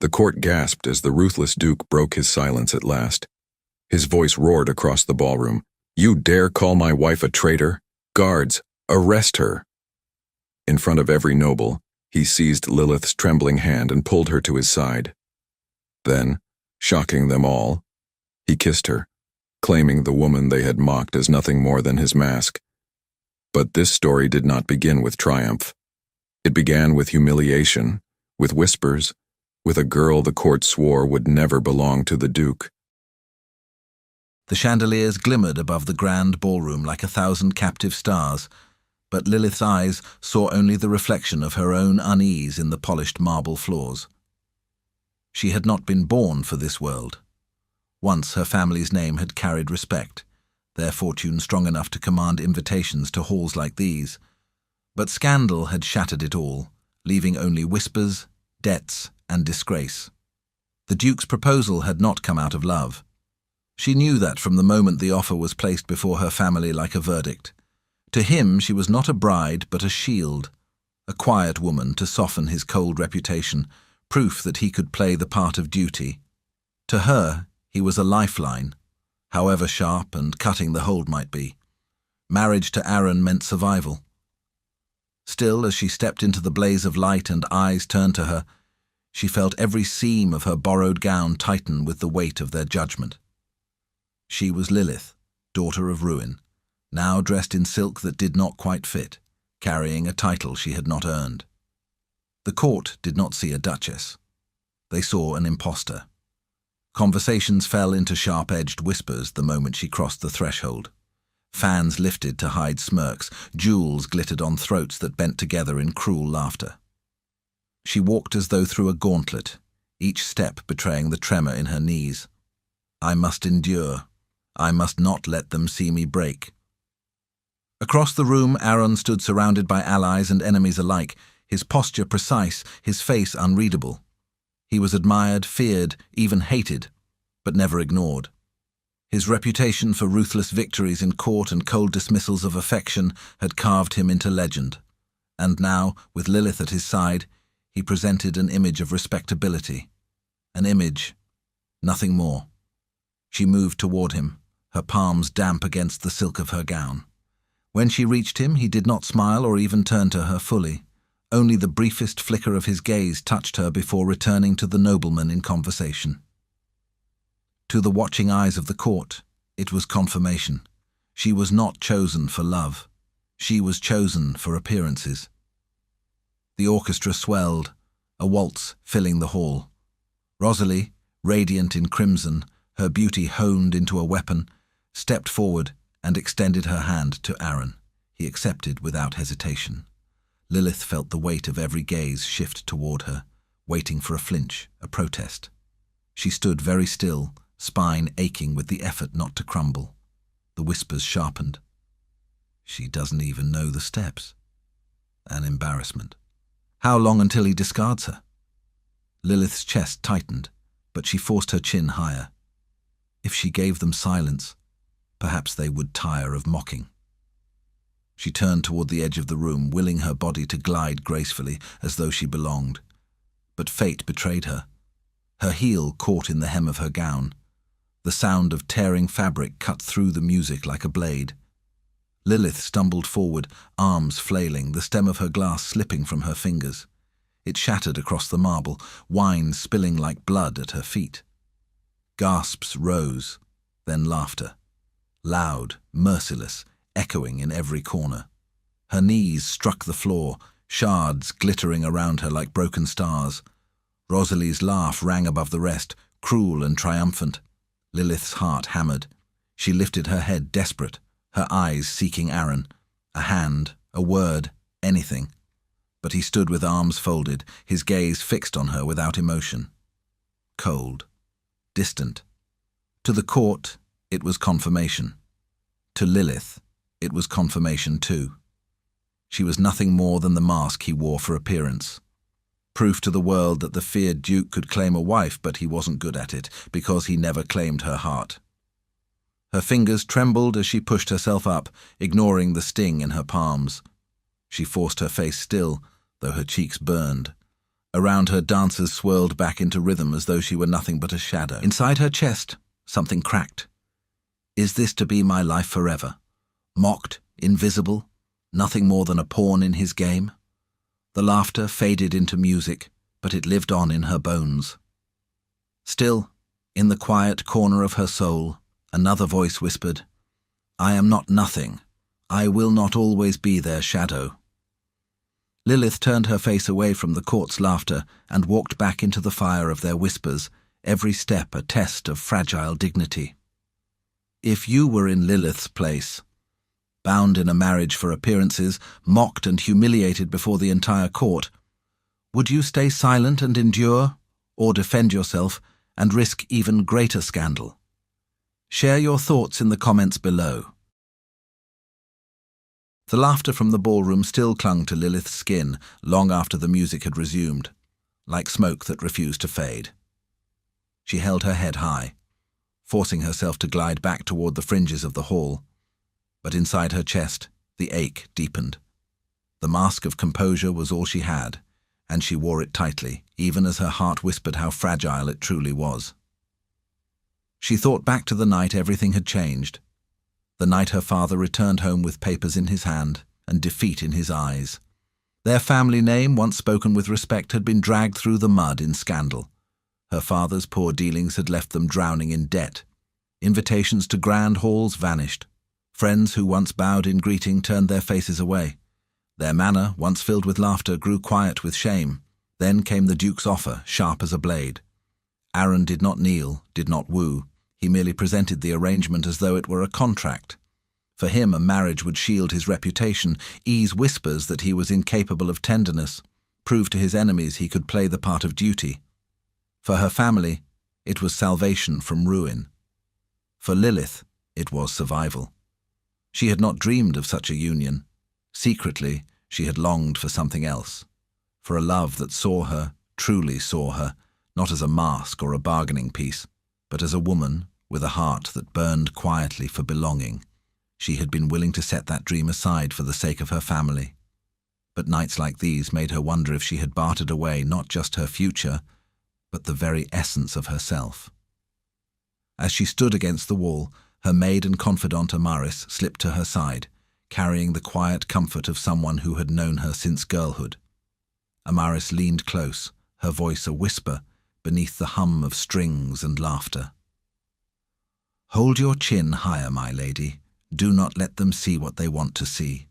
The court gasped as the ruthless Duke broke his silence at last. His voice roared across the ballroom. "You dare call my wife a traitor? Guards, arrest her!" In front of every noble, he seized Lilith's trembling hand and pulled her to his side. Then, shocking them all, he kissed her, claiming the woman they had mocked as nothing more than his mask. But this story did not begin with triumph. It began with humiliation, with whispers, with a girl the court swore would never belong to the Duke. The chandeliers glimmered above the grand ballroom like 1,000 captive stars, but Lilith's eyes saw only the reflection of her own unease in the polished marble floors. She had not been born for this world. Once her family's name had carried respect, their fortune strong enough to command invitations to halls like these. But scandal had shattered it all, leaving only whispers, debts, and disgrace. The Duke's proposal had not come out of love. She knew that from the moment the offer was placed before her family like a verdict. To him she was not a bride but a shield, a quiet woman to soften his cold reputation, proof that he could play the part of duty. To her he was a lifeline, however sharp and cutting the hold might be. Marriage to Aaron meant survival. Still, as she stepped into the blaze of light and eyes turned to her, she felt every seam of her borrowed gown tighten with the weight of their judgment. She was Lilith, daughter of ruin, now dressed in silk that did not quite fit, carrying a title she had not earned. The court did not see a duchess. They saw an impostor. Conversations fell into sharp-edged whispers the moment she crossed the threshold. Fans lifted to hide smirks, jewels glittered on throats that bent together in cruel laughter. She walked as though through a gauntlet, each step betraying the tremor in her knees. I must endure. I must not let them see me break. Across the room, Aaron stood surrounded by allies and enemies alike, his posture precise, his face unreadable. He was admired, feared, even hated, but never ignored. His reputation for ruthless victories in court and cold dismissals of affection had carved him into legend. And now, with Lilith at his side, he presented an image of respectability. An image, nothing more. She moved toward him, her palms damp against the silk of her gown. When she reached him, he did not smile or even turn to her fully. Only the briefest flicker of his gaze touched her before returning to the nobleman in conversation. To the watching eyes of the court, it was confirmation. She was not chosen for love. She was chosen for appearances. The orchestra swelled, a waltz filling the hall. Rosalie, radiant in crimson, her beauty honed into a weapon, stepped forward and extended her hand to Aaron. He accepted without hesitation. Lilith felt the weight of every gaze shift toward her, waiting for a flinch, a protest. She stood very still, spine aching with the effort not to crumble. The whispers sharpened. She doesn't even know the steps. An embarrassment. How long until he discards her? Lilith's chest tightened, but she forced her chin higher. If she gave them silence, perhaps they would tire of mocking. She turned toward the edge of the room, willing her body to glide gracefully as though she belonged. But fate betrayed her. Her heel caught in the hem of her gown. The sound of tearing fabric cut through the music like a blade. Lilith stumbled forward, arms flailing, the stem of her glass slipping from her fingers. It shattered across the marble, wine spilling like blood at her feet. Gasps rose, then laughter. Loud, merciless, echoing in every corner. Her knees struck the floor, shards glittering around her like broken stars. Rosalie's laugh rang above the rest, cruel and triumphant. Lilith's heart hammered. She lifted her head desperate, her eyes seeking Aaron. A hand, a word, anything. But he stood with arms folded, his gaze fixed on her without emotion. Cold. Distant. To the court, it was confirmation. To Lilith, it was confirmation too. She was nothing more than the mask he wore for appearance. Proof to the world that the feared Duke could claim a wife, but he wasn't good at it, because he never claimed her heart. Her fingers trembled as she pushed herself up, ignoring the sting in her palms. She forced her face still, though her cheeks burned. Around her, dancers swirled back into rhythm as though she were nothing but a shadow. Inside her chest, something cracked. Is this to be my life forever? Mocked, invisible, nothing more than a pawn in his game? The laughter faded into music, but it lived on in her bones. Still, in the quiet corner of her soul, another voice whispered, I am not nothing. I will not always be their shadow. Lilith turned her face away from the court's laughter and walked back into the fire of their whispers, every step a test of fragile dignity. If you were in Lilith's place, bound in a marriage for appearances, mocked and humiliated before the entire court, would you stay silent and endure, or defend yourself and risk even greater scandal? Share your thoughts in the comments below. The laughter from the ballroom still clung to Lilith's skin long after the music had resumed, like smoke that refused to fade. She held her head high, forcing herself to glide back toward the fringes of the hall, but inside her chest, the ache deepened. The mask of composure was all she had, and she wore it tightly, even as her heart whispered how fragile it truly was. She thought back to the night everything had changed. The night her father returned home with papers in his hand and defeat in his eyes. Their family name, once spoken with respect, had been dragged through the mud in scandal. Her father's poor dealings had left them drowning in debt. Invitations to grand halls vanished. Friends who once bowed in greeting turned their faces away. Their manner, once filled with laughter, grew quiet with shame. Then came the Duke's offer, sharp as a blade. Aaron did not kneel, did not woo. He merely presented the arrangement as though it were a contract. For him, a marriage would shield his reputation, ease whispers that he was incapable of tenderness, prove to his enemies he could play the part of duty. For her family, it was salvation from ruin. For Lilith, it was survival. She had not dreamed of such a union. Secretly, she had longed for something else, for a love that saw her, truly saw her, not as a mask or a bargaining piece, but as a woman with a heart that burned quietly for belonging. She had been willing to set that dream aside for the sake of her family. But nights like these made her wonder if she had bartered away not just her future, but the very essence of herself. As she stood against the wall, her maid and confidant Amaris slipped to her side, carrying the quiet comfort of someone who had known her since girlhood. Amaris leaned close, her voice a whisper, beneath the hum of strings and laughter. Hold your chin higher, my lady. Do not let them see what they want to see.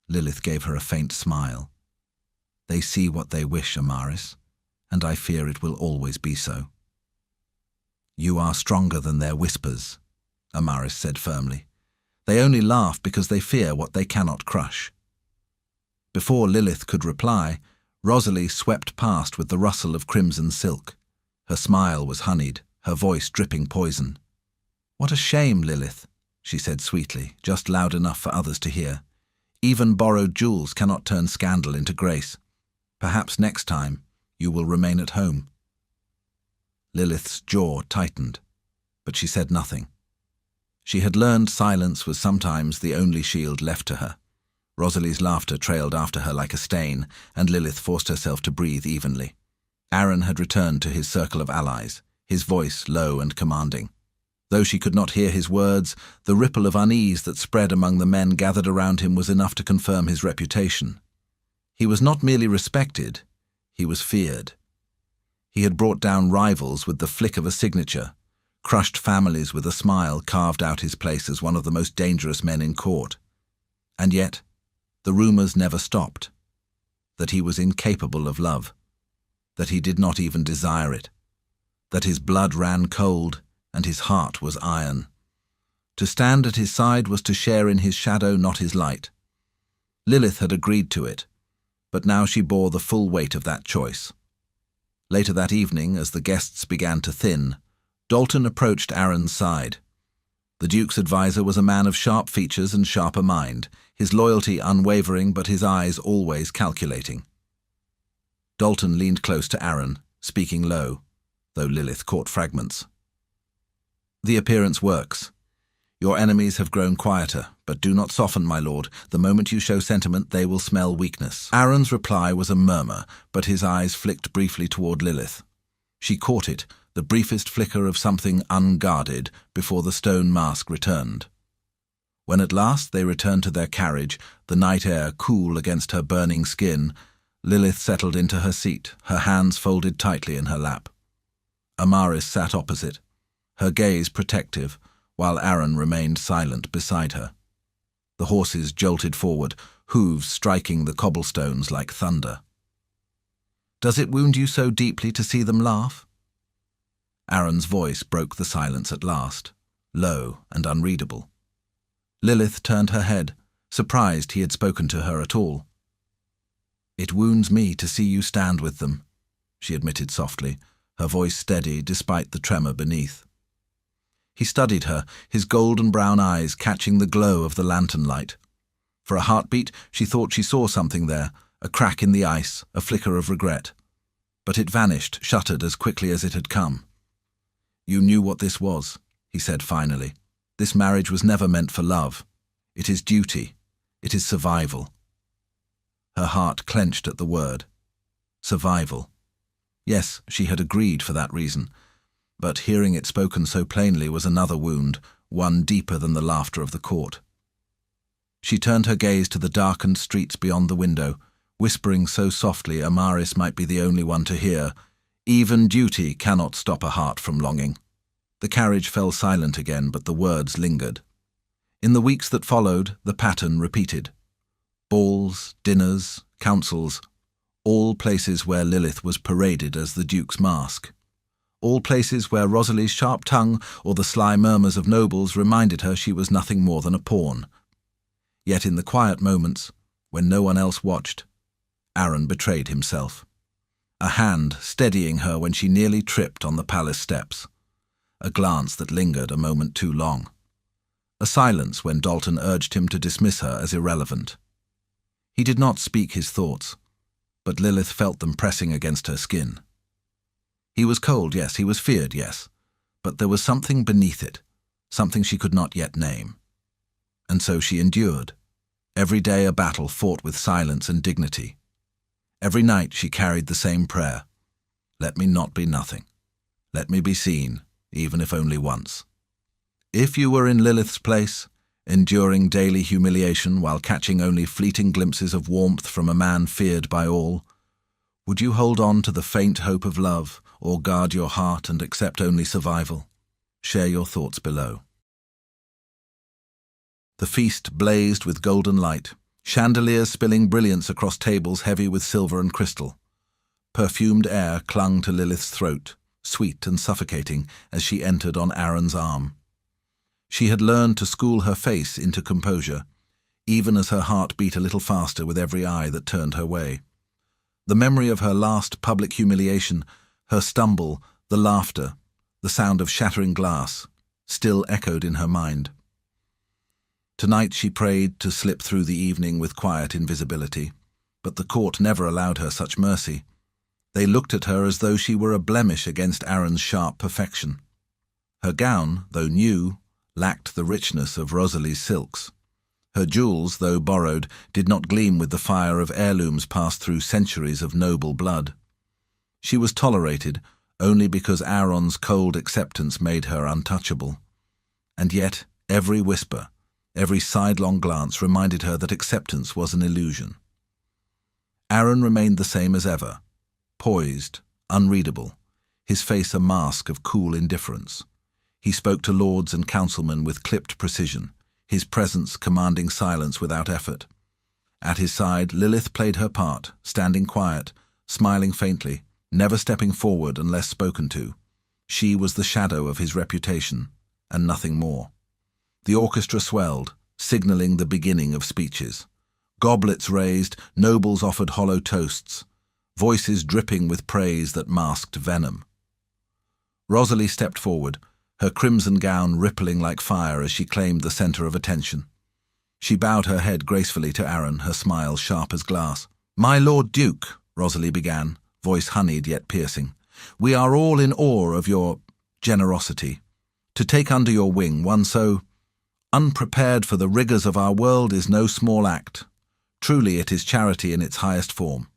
Lilith gave her a faint smile. They see what they wish, Amaris, and I fear it will always be so. You are stronger than their whispers, Amaris said firmly. They only laugh because they fear what they cannot crush. Before Lilith could reply, Rosalie swept past with the rustle of crimson silk. Her smile was honeyed, her voice dripping poison. What a shame, Lilith, she said sweetly, just loud enough for others to hear. Even borrowed jewels cannot turn scandal into grace. Perhaps next time you will remain at home. Lilith's jaw tightened, but she said nothing. She had learned silence was sometimes the only shield left to her. Rosalie's laughter trailed after her like a stain, and Lilith forced herself to breathe evenly. Aaron had returned to his circle of allies, his voice low and commanding. Though she could not hear his words, the ripple of unease that spread among the men gathered around him was enough to confirm his reputation. He was not merely respected, he was feared. He had brought down rivals with the flick of a signature, crushed families with a smile, carved out his place as one of the most dangerous men in court. And yet, the rumors never stopped. That he was incapable of love. That he did not even desire it. That his blood ran cold and his heart was iron. To stand at his side was to share in his shadow, not his light. Lilith had agreed to it, but now she bore the full weight of that choice. Later that evening, as the guests began to thin, Dalton approached Aaron's side. The Duke's advisor was a man of sharp features and sharper mind, his loyalty unwavering but his eyes always calculating. Dalton leaned close to Aaron, speaking low, though Lilith caught fragments. The appearance works. Your enemies have grown quieter, but do not soften, my lord. The moment you show sentiment, they will smell weakness. Aaron's reply was a murmur, but his eyes flicked briefly toward Lilith. She caught it, the briefest flicker of something unguarded, before the stone mask returned. When at last they returned to their carriage, the night air cool against her burning skin, Lilith settled into her seat, her hands folded tightly in her lap. Amaris sat opposite, her gaze protective, while Aaron remained silent beside her. The horses jolted forward, hooves striking the cobblestones like thunder. "Does it wound you so deeply to see them laugh?" Aaron's voice broke the silence at last, low and unreadable. Lilith turned her head, surprised he had spoken to her at all. "It wounds me to see you stand with them," she admitted softly, her voice steady despite the tremor beneath. He studied her, his golden brown eyes catching the glow of the lantern light. For a heartbeat, she thought she saw something there, a crack in the ice, a flicker of regret. But it vanished, shuttered as quickly as it had come. "You knew what this was," he said finally. "This marriage was never meant for love. It is duty. It is survival." Her heart clenched at the word. Survival. Yes, she had agreed for that reason. But hearing it spoken so plainly was another wound, one deeper than the laughter of the court. She turned her gaze to the darkened streets beyond the window, whispering so softly Amaris might be the only one to hear, "Even duty cannot stop a heart from longing." The carriage fell silent again, but the words lingered. In the weeks that followed, the pattern repeated. Balls, dinners, councils, all places where Lilith was paraded as the Duke's mask. All places where Rosalie's sharp tongue or the sly murmurs of nobles reminded her she was nothing more than a pawn. Yet in the quiet moments, when no one else watched, Aaron betrayed himself. A hand steadying her when she nearly tripped on the palace steps. A glance that lingered a moment too long. A silence when Dalton urged him to dismiss her as irrelevant. He did not speak his thoughts, but Lilith felt them pressing against her skin. He was cold, yes, he was feared, yes, but there was something beneath it, something she could not yet name. And so she endured. Every day a battle fought with silence and dignity. Every night she carried the same prayer. Let me not be nothing. Let me be seen, even if only once. If you were in Lilith's place, enduring daily humiliation while catching only fleeting glimpses of warmth from a man feared by all, would you hold on to the faint hope of love, or guard your heart and accept only survival? Share your thoughts below. The feast blazed with golden light, chandeliers spilling brilliance across tables heavy with silver and crystal. Perfumed air clung to Lilith's throat, sweet and suffocating, as she entered on Aaron's arm. She had learned to school her face into composure, even as her heart beat a little faster with every eye that turned her way. The memory of her last public humiliation, her stumble, the laughter, the sound of shattering glass, still echoed in her mind. Tonight she prayed to slip through the evening with quiet invisibility, but the court never allowed her such mercy. They looked at her as though she were a blemish against Aaron's sharp perfection. Her gown, though new, lacked the richness of Rosalie's silks. Her jewels, though borrowed, did not gleam with the fire of heirlooms passed through centuries of noble blood. She was tolerated only because Aaron's cold acceptance made her untouchable. And yet, every whisper, every sidelong glance reminded her that acceptance was an illusion. Aaron remained the same as ever, poised, unreadable, his face a mask of cool indifference. He spoke to lords and councilmen with clipped precision, his presence commanding silence without effort. At his side, Lilith played her part, standing quiet, smiling faintly, never stepping forward unless spoken to. She was the shadow of his reputation, and nothing more. The orchestra swelled, signaling the beginning of speeches. Goblets raised, nobles offered hollow toasts, voices dripping with praise that masked venom. Rosalie stepped forward, her crimson gown rippling like fire as she claimed the center of attention. She bowed her head gracefully to Aaron, her smile sharp as glass. "My Lord Duke," Rosalie began, voice honeyed yet piercing, "we are all in awe of your generosity. To take under your wing one so Unprepared for the rigors of our world is no small act. Truly it is charity in its highest form.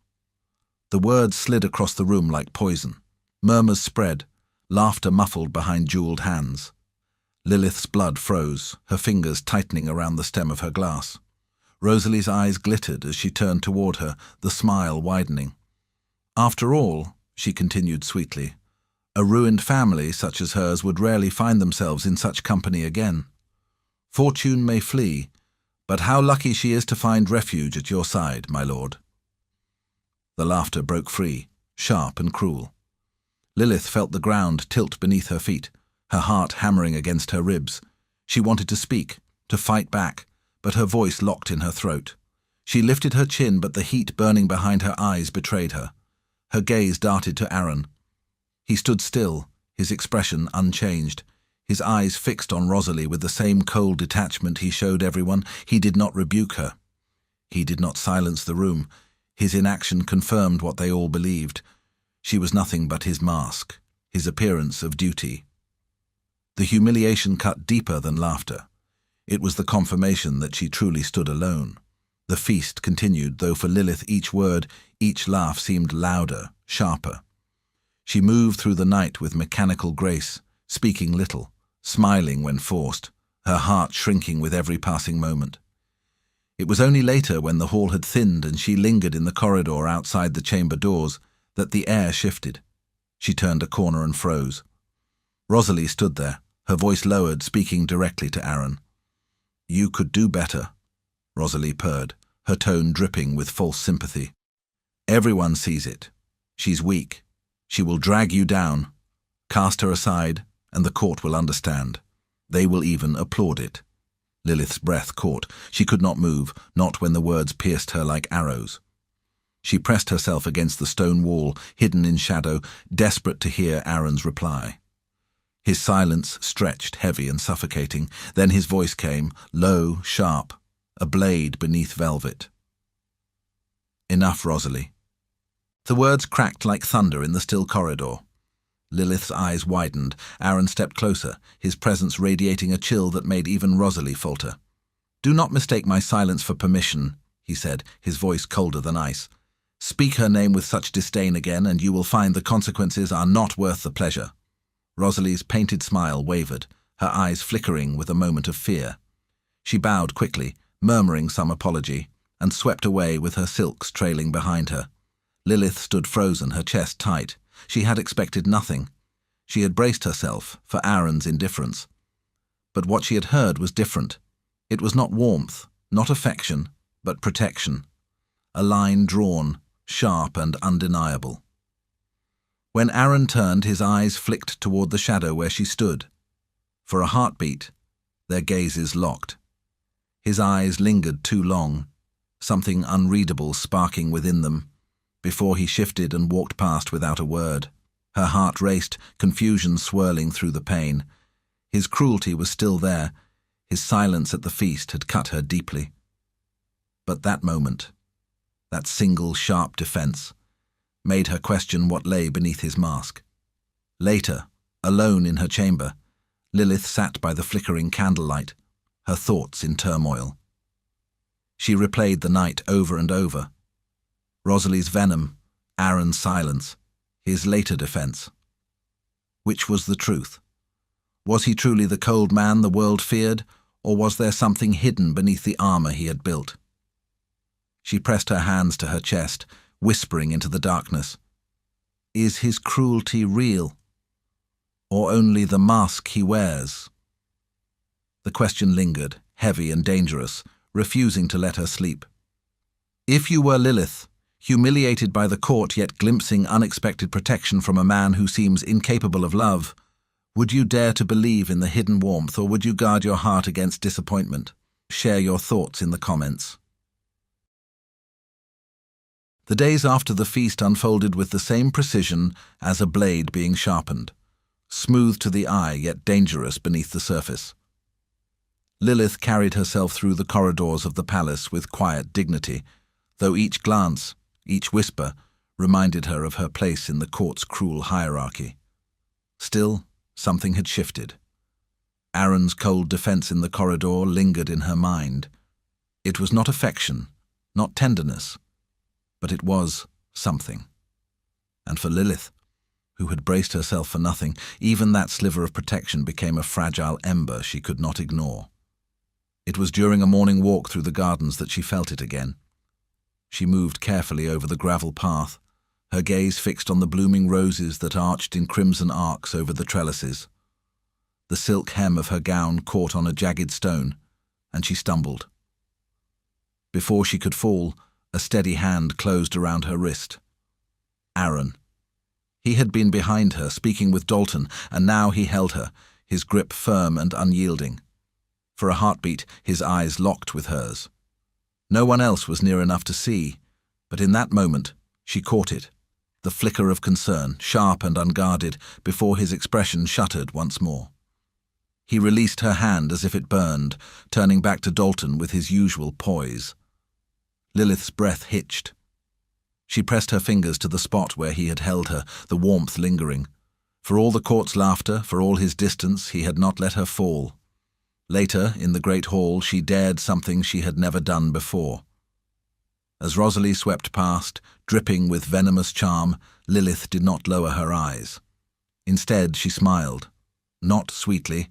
The words slid across the room like poison. Murmurs spread, laughter muffled behind jeweled hands. Lilith's blood froze, her fingers tightening around the stem of her glass. Rosalie's eyes glittered as she turned toward her, the smile widening. After all, she continued sweetly, a ruined family such as hers would rarely find themselves in such company again. Fortune may flee, but how lucky she is to find refuge at your side, my lord. The laughter broke free, sharp and cruel. Lilith felt the ground tilt beneath her feet, her heart hammering against her ribs. She wanted to speak, to fight back, but her voice locked in her throat. She lifted her chin, but the heat burning behind her eyes betrayed her. Her gaze darted to Aaron. He stood still, his expression unchanged, his eyes fixed on Rosalie with the same cold detachment he showed everyone. He did not rebuke her. He did not silence the room. His inaction confirmed what they all believed. She was nothing but his mask, his appearance of duty. The humiliation cut deeper than laughter. It was the confirmation that she truly stood alone. The feast continued, though for Lilith each word, each laugh seemed louder, sharper. She moved through the night with mechanical grace, speaking little, smiling when forced, her heart shrinking with every passing moment. It was only later, when the hall had thinned and she lingered in the corridor outside the chamber doors, that the air shifted. She turned a corner and froze. Rosalie stood there, her voice lowered, speaking directly to Aaron. "You could do better," Rosalie purred, her tone dripping with false sympathy. "Everyone sees it. She's weak. She will drag you down. Cast her aside, and the court will understand. They will even applaud it." Lilith's breath caught. She could not move, not when the words pierced her like arrows. She pressed herself against the stone wall, hidden in shadow, desperate to hear Aaron's reply. His silence stretched, heavy and suffocating. Then his voice came, low, sharp, a blade beneath velvet. "Enough, Rosalie." The words cracked like thunder in the still corridor. Lilith's eyes widened. Aaron stepped closer, his presence radiating a chill that made even Rosalie falter. "Do not mistake my silence for permission," he said, his voice colder than ice. "Speak her name with such disdain again, and you will find the consequences are not worth the pleasure." Rosalie's painted smile wavered, her eyes flickering with a moment of fear. She bowed quickly, murmuring some apology, and swept away with her silks trailing behind her. Lilith stood frozen, her chest tight. She had expected nothing. She had braced herself for Aaron's indifference. But what she had heard was different. It was not warmth, not affection, but protection. A line drawn, sharp and undeniable. When Aaron turned, his eyes flicked toward the shadow where she stood. For a heartbeat, their gazes locked. His eyes lingered too long, something unreadable sparking within them, before he shifted and walked past without a word. Her heart raced, confusion swirling through the pain. His cruelty was still there. His silence at the feast had cut her deeply. But that moment, that single sharp defense, made her question what lay beneath his mask. Later, alone in her chamber, Lilith sat by the flickering candlelight, her thoughts in turmoil. She replayed the night over and over. Rosalie's venom, Aaron's silence, his later defense. Which was the truth? Was he truly the cold man the world feared, or was there something hidden beneath the armor he had built? She pressed her hands to her chest, whispering into the darkness. Is his cruelty real, or only the mask he wears? The question lingered, heavy and dangerous, refusing to let her sleep. If you were Lilith, humiliated by the court yet glimpsing unexpected protection from a man who seems incapable of love, would you dare to believe in the hidden warmth, or would you guard your heart against disappointment? Share your thoughts in the comments. The days after the feast unfolded with the same precision as a blade being sharpened, smooth to the eye yet dangerous beneath the surface. Lilith carried herself through the corridors of the palace with quiet dignity, though each glance, each whisper, reminded her of her place in the court's cruel hierarchy. Still, something had shifted. Aaron's cold defense in the corridor lingered in her mind. It was not affection, not tenderness, but it was something. And for Lilith, who had braced herself for nothing, even that sliver of protection became a fragile ember she could not ignore. It was during a morning walk through the gardens that she felt it again. She moved carefully over the gravel path, her gaze fixed on the blooming roses that arched in crimson arcs over the trellises. The silk hem of her gown caught on a jagged stone, and she stumbled. Before she could fall, a steady hand closed around her wrist. Aaron. He had been behind her, speaking with Dalton, and now he held her, his grip firm and unyielding. For a heartbeat, his eyes locked with hers. No one else was near enough to see, but in that moment, she caught it, the flicker of concern, sharp and unguarded, before his expression shuttered once more. He released her hand as if it burned, turning back to Dalton with his usual poise. Lilith's breath hitched. She pressed her fingers to the spot where he had held her, the warmth lingering. For all the court's laughter, for all his distance, he had not let her fall. Later, in the great hall, she dared something she had never done before. As Rosalie swept past, dripping with venomous charm, Lilith did not lower her eyes. Instead, she smiled, not sweetly,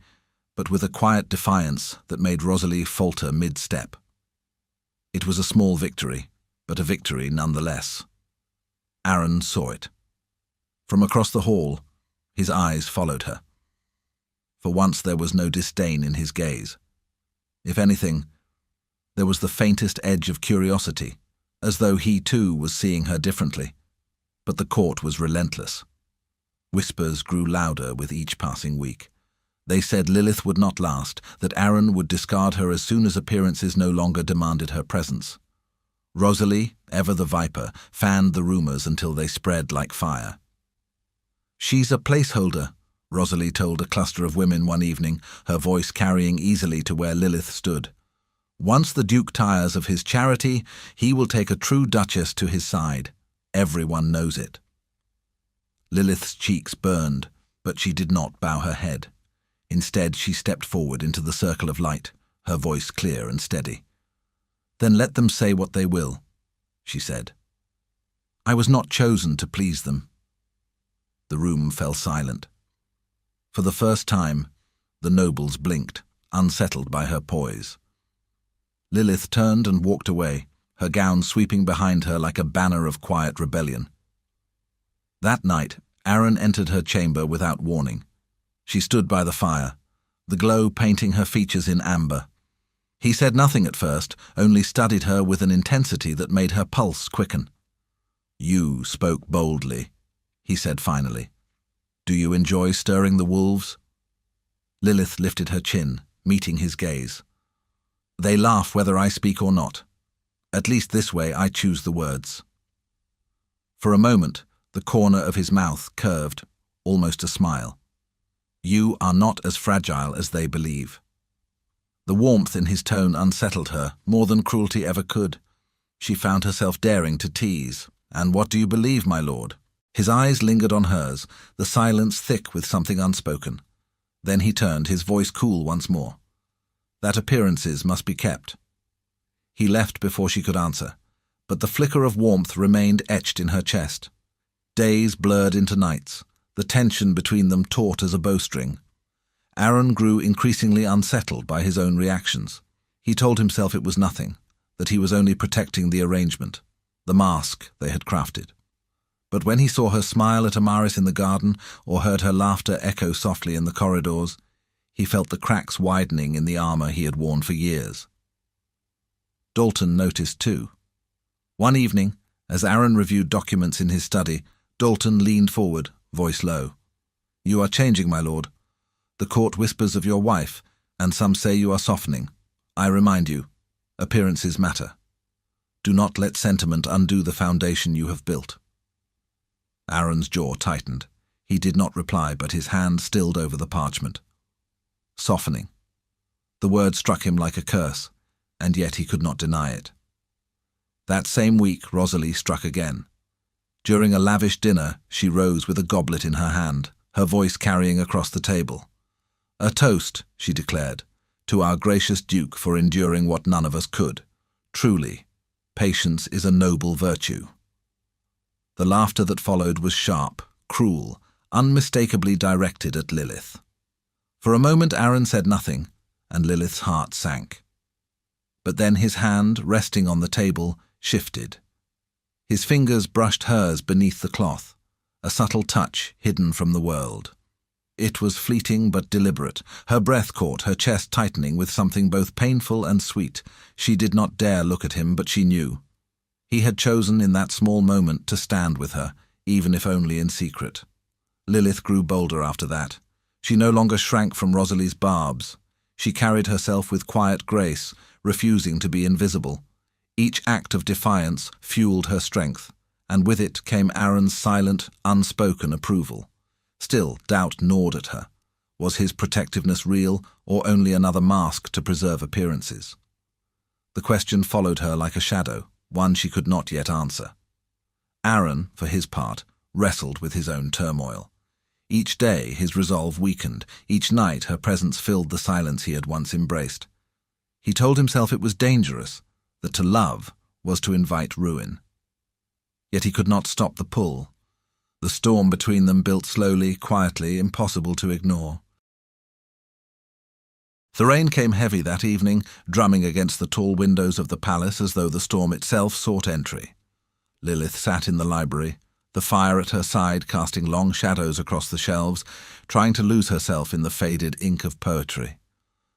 but with a quiet defiance that made Rosalie falter mid-step. It was a small victory, but a victory nonetheless. Aaron saw it. From across the hall, his eyes followed her. For once there was no disdain in his gaze. If anything, there was the faintest edge of curiosity, as though he too was seeing her differently. But the court was relentless. Whispers grew louder with each passing week. They said Lilith would not last, that Aaron would discard her as soon as appearances no longer demanded her presence. Rosalie, ever the viper, fanned the rumors until they spread like fire. "She's a placeholder," Rosalie told a cluster of women one evening, her voice carrying easily to where Lilith stood. "Once the Duke tires of his charity, he will take a true duchess to his side. Everyone knows it." Lilith's cheeks burned, but she did not bow her head. Instead, she stepped forward into the circle of light, her voice clear and steady. "Then let them say what they will," she said. "I was not chosen to please them." The room fell silent. For the first time, the nobles blinked, unsettled by her poise. Lilith turned and walked away, her gown sweeping behind her like a banner of quiet rebellion. That night, Aaron entered her chamber without warning. She stood by the fire, the glow painting her features in amber. He said nothing at first, only studied her with an intensity that made her pulse quicken. "You spoke boldly," he said finally. "Do you enjoy stirring the wolves?" Lilith lifted her chin, meeting his gaze. "They laugh whether I speak or not. At least this way I choose the words." For a moment, the corner of his mouth curved, almost a smile. "You are not as fragile as they believe." The warmth in his tone unsettled her, more than cruelty ever could. She found herself daring to tease. "And what do you believe, my lord?" His eyes lingered on hers, the silence thick with something unspoken. Then he turned, his voice cool once more. "That appearances must be kept." He left before she could answer, but the flicker of warmth remained etched in her chest. Days blurred into nights, the tension between them taut as a bowstring. Aaron grew increasingly unsettled by his own reactions. He told himself it was nothing, that he was only protecting the arrangement, the mask they had crafted. But when he saw her smile at Amaris in the garden, or heard her laughter echo softly in the corridors, he felt the cracks widening in the armor he had worn for years. Dalton noticed too. One evening, as Aaron reviewed documents in his study, Dalton leaned forward, voice low. "You are changing, my lord. The court whispers of your wife, and some say you are softening. I remind you, appearances matter. Do not let sentiment undo the foundation you have built." Aaron's jaw tightened. He did not reply, but his hand stilled over the parchment. Softening. The word struck him like a curse, and yet he could not deny it. That same week, Rosalie struck again. During a lavish dinner, she rose with a goblet in her hand, her voice carrying across the table. "A toast," she declared, "to our gracious Duke for enduring what none of us could. Truly, patience is a noble virtue." The laughter that followed was sharp, cruel, unmistakably directed at Lilith. For a moment Aaron said nothing, and Lilith's heart sank. But then his hand, resting on the table, shifted. His fingers brushed hers beneath the cloth, a subtle touch hidden from the world. It was fleeting but deliberate. Her breath caught, her chest tightening with something both painful and sweet. She did not dare look at him, but she knew. He had chosen in that small moment to stand with her, even if only in secret. Lilith grew bolder after that. She no longer shrank from Rosalie's barbs. She carried herself with quiet grace, refusing to be invisible. Each act of defiance fueled her strength, and with it came Aaron's silent, unspoken approval. Still, doubt gnawed at her. Was his protectiveness real, or only another mask to preserve appearances? The question followed her like a shadow, one she could not yet answer. Aaron, for his part, wrestled with his own turmoil. Each day his resolve weakened, each night her presence filled the silence he had once embraced. He told himself it was dangerous, that to love was to invite ruin. Yet he could not stop the pull. The storm between them built slowly, quietly, impossible to ignore. The rain came heavy that evening, drumming against the tall windows of the palace as though the storm itself sought entry. Lilith sat in the library, the fire at her side casting long shadows across the shelves, trying to lose herself in the faded ink of poetry.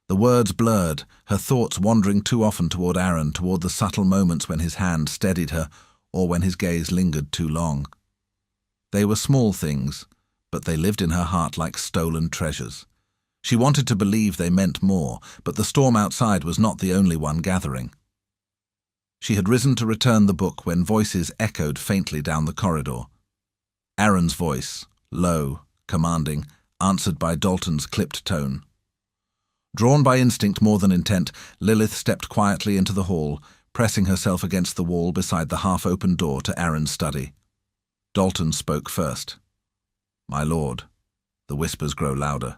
The words blurred, her thoughts wandering too often toward Aaron, toward the subtle moments when his hand steadied her, or when his gaze lingered too long. They were small things, but they lived in her heart like stolen treasures. She wanted to believe they meant more, but the storm outside was not the only one gathering. She had risen to return the book when voices echoed faintly down the corridor. Aaron's voice, low, commanding, answered by Dalton's clipped tone. Drawn by instinct more than intent, Lilith stepped quietly into the hall, pressing herself against the wall beside the half-open door to Aaron's study. Dalton spoke first. "My lord." The whispers grow louder.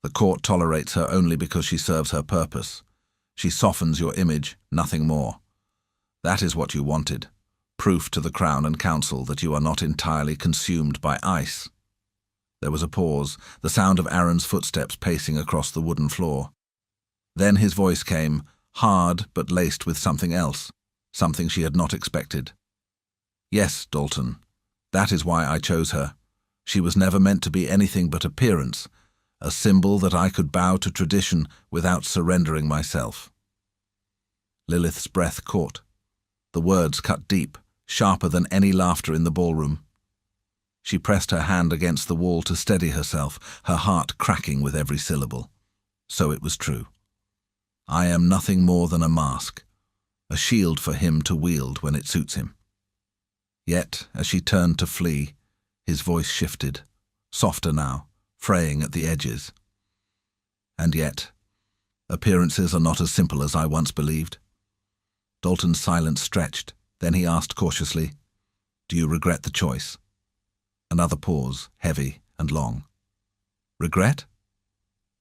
"The court tolerates her only because she serves her purpose. She softens your image, nothing more. That is what you wanted, proof to the Crown and Council that you are not entirely consumed by ice." There was a pause, the sound of Aaron's footsteps pacing across the wooden floor. Then his voice came, hard but laced with something else, something she had not expected. "Yes, Dalton. That is why I chose her. She was never meant to be anything but appearance, a symbol that I could bow to tradition without surrendering myself." Lilith's breath caught. The words cut deep, sharper than any laughter in the ballroom. She pressed her hand against the wall to steady herself, her heart cracking with every syllable. So it was true. I am nothing more than a mask, a shield for him to wield when it suits him. Yet, as she turned to flee, his voice shifted, softer now, fraying at the edges. And yet, appearances are not as simple as I once believed. Dalton's silence stretched, then he asked cautiously, "Do you regret the choice?" Another pause, heavy and long. "Regret?"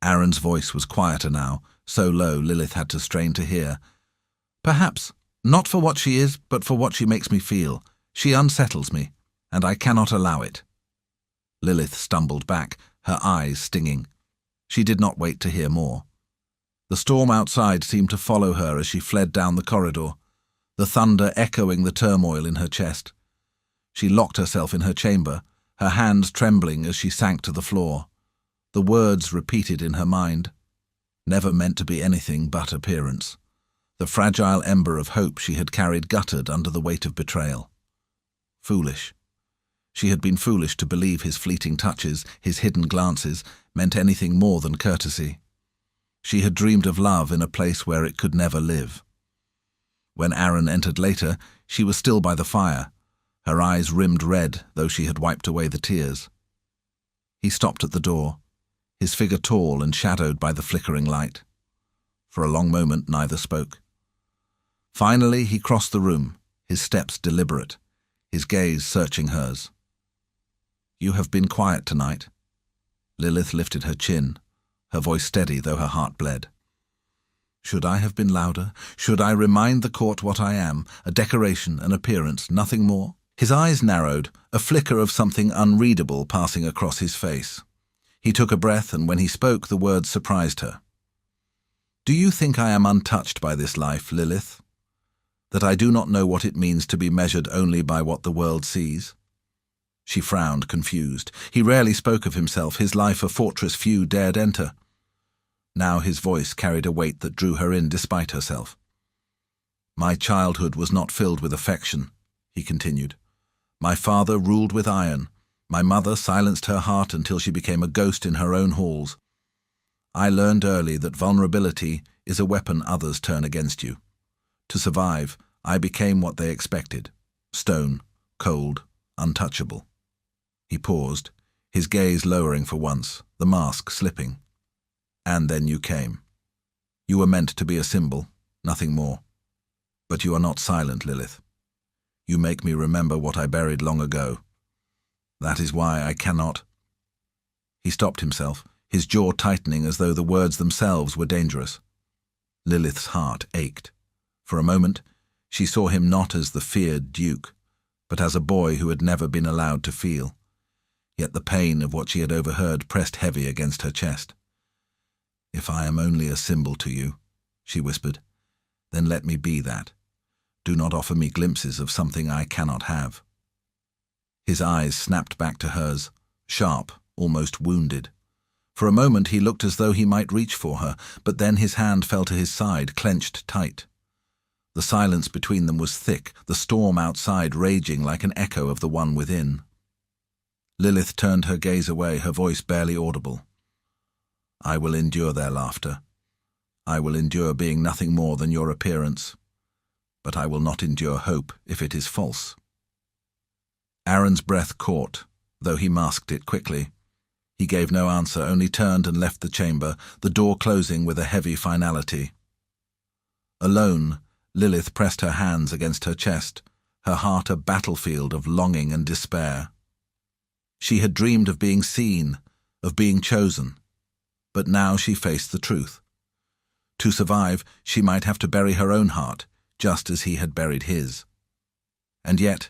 Aaron's voice was quieter now, so low Lilith had to strain to hear. "Perhaps, not for what she is, but for what she makes me feel. She unsettles me, and I cannot allow it." Lilith stumbled back, her eyes stinging. She did not wait to hear more. The storm outside seemed to follow her as she fled down the corridor, the thunder echoing the turmoil in her chest. She locked herself in her chamber, her hands trembling as she sank to the floor. The words repeated in her mind. Never meant to be anything but appearance. The fragile ember of hope she had carried guttered under the weight of betrayal. Foolish. She had been foolish to believe his fleeting touches, his hidden glances, meant anything more than courtesy. She had dreamed of love in a place where it could never live. When Aaron entered later, she was still by the fire, her eyes rimmed red, though she had wiped away the tears. He stopped at the door, his figure tall and shadowed by the flickering light. For a long moment neither spoke. Finally he crossed the room, his steps deliberate, his gaze searching hers. "You have been quiet tonight." Lilith lifted her chin, her voice steady though her heart bled. Should I have been louder? Should I remind the court what I am, a decoration, an appearance, nothing more? His eyes narrowed, a flicker of something unreadable passing across his face. He took a breath, and when he spoke, the words surprised her. Do you think I am untouched by this life, Lilith? That I do not know what it means to be measured only by what the world sees? She frowned, confused. He rarely spoke of himself, his life a fortress few dared enter. Now his voice carried a weight that drew her in despite herself. My childhood was not filled with affection, he continued. My father ruled with iron. My mother silenced her heart until she became a ghost in her own halls. I learned early that vulnerability is a weapon others turn against you. To survive, I became what they expected: stone, cold, untouchable. He paused, his gaze lowering for once, the mask slipping. And then you came. You were meant to be a symbol, nothing more. But you are not silent, Lilith. You make me remember what I buried long ago. That is why I cannot. He stopped himself, his jaw tightening as though the words themselves were dangerous. Lilith's heart ached. For a moment, she saw him not as the feared duke, but as a boy who had never been allowed to feel. Yet the pain of what she had overheard pressed heavy against her chest. If I am only a symbol to you, she whispered, then let me be that. Do not offer me glimpses of something I cannot have. His eyes snapped back to hers, sharp, almost wounded. For a moment he looked as though he might reach for her, but then his hand fell to his side, clenched tight. The silence between them was thick, the storm outside raging like an echo of the one within. Lilith turned her gaze away, her voice barely audible. I will endure their laughter. I will endure being nothing more than your appearance. But I will not endure hope if it is false. Aaron's breath caught, though he masked it quickly. He gave no answer, only turned and left the chamber, the door closing with a heavy finality. Alone, Lilith pressed her hands against her chest, her heart a battlefield of longing and despair. She had dreamed of being seen, of being chosen. But now she faced the truth. To survive, she might have to bury her own heart, just as he had buried his. And yet,